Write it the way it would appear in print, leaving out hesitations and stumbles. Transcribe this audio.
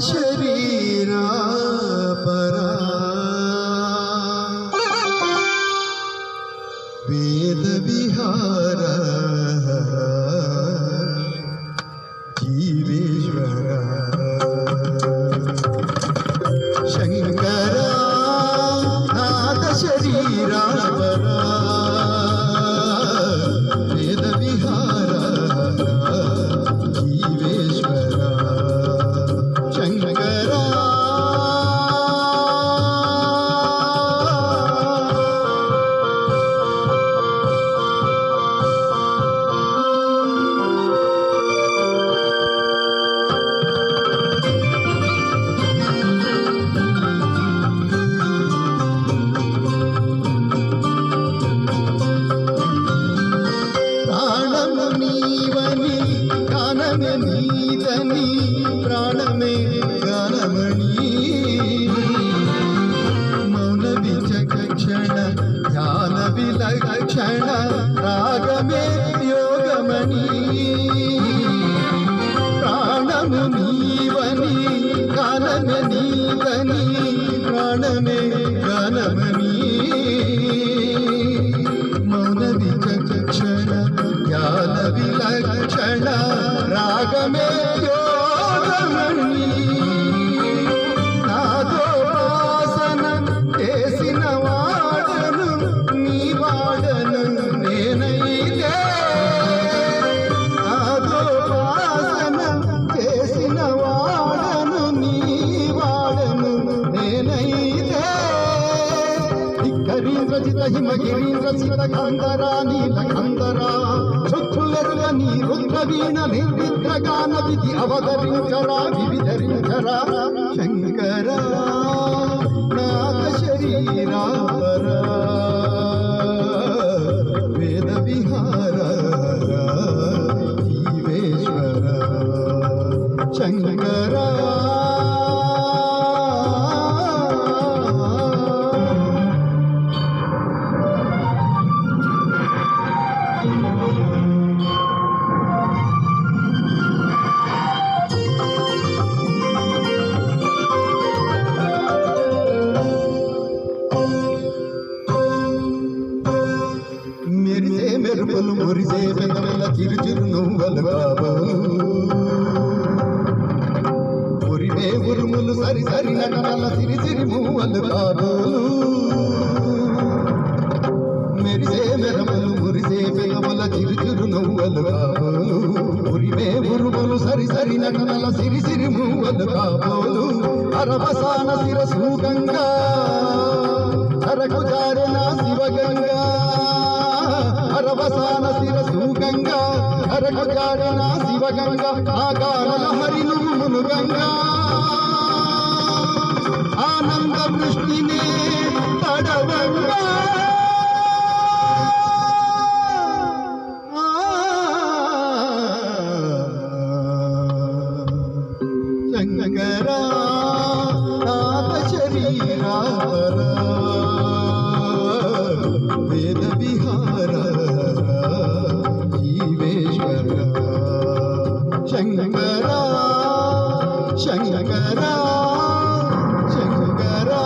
शरीरा परा वेद विहार जीवेश्वरा शंकरा नाथ शरीरा परा वेद विहार जीवेश्वरा शंकरा नीदनी प्राणमे गानमणि मौन विचक्षण ध्यान विलक्षण रागमे योगमणि प्राणमुनीवनि गानमे नीदनी प्राणमे गानमणि मौन विचक्षण ध्यान विलक्षण रागमे योगमणि नादोपासन చేసిన వాడను నీ వాడను నేనైతే నాదోపాసన చేసిన వాడను నీ వాడను నేనైతే ధిక్కరీంద్రజిత హిమగిరీంద్రసిత కందరా నీలకందరా నీ రుద్రవీణ నిర్విద్రగాన విధి అవతరించరా వివిధరించరా శంకరా నాథ శరీరా పరా వేద విహార జీవేశ్వర శంకరా మెరుపులు మురిసే పెదవుల చిరుచిరు నువ్వులు కాబోలు ఉరిమే ఉరుములు సరి సరి నటనల సిరిసిరి మువ్వలు కాబోలు మెరిసే మెరుపులు మురిసే పెదవుల చిరుచిరు నువ్వులు కాబోలు ఉరిమే ఉరుములు సరి సరి నటనల సిరిసిరి మువ్వలు కాబోలు అరవసాన శిరసు గంగా అరకు జారిన శివగంగా అరవసాన శిరసు గంగా అరకు జారిన శివగంగా ఆగాల హరి నువ్వులు గంగా ఆనంద వృష్టినే తడవంగా శంకరా నాథ శరీరా పరా వేద విహార జీవేశ్వర శంకరా శంకరా శంకరా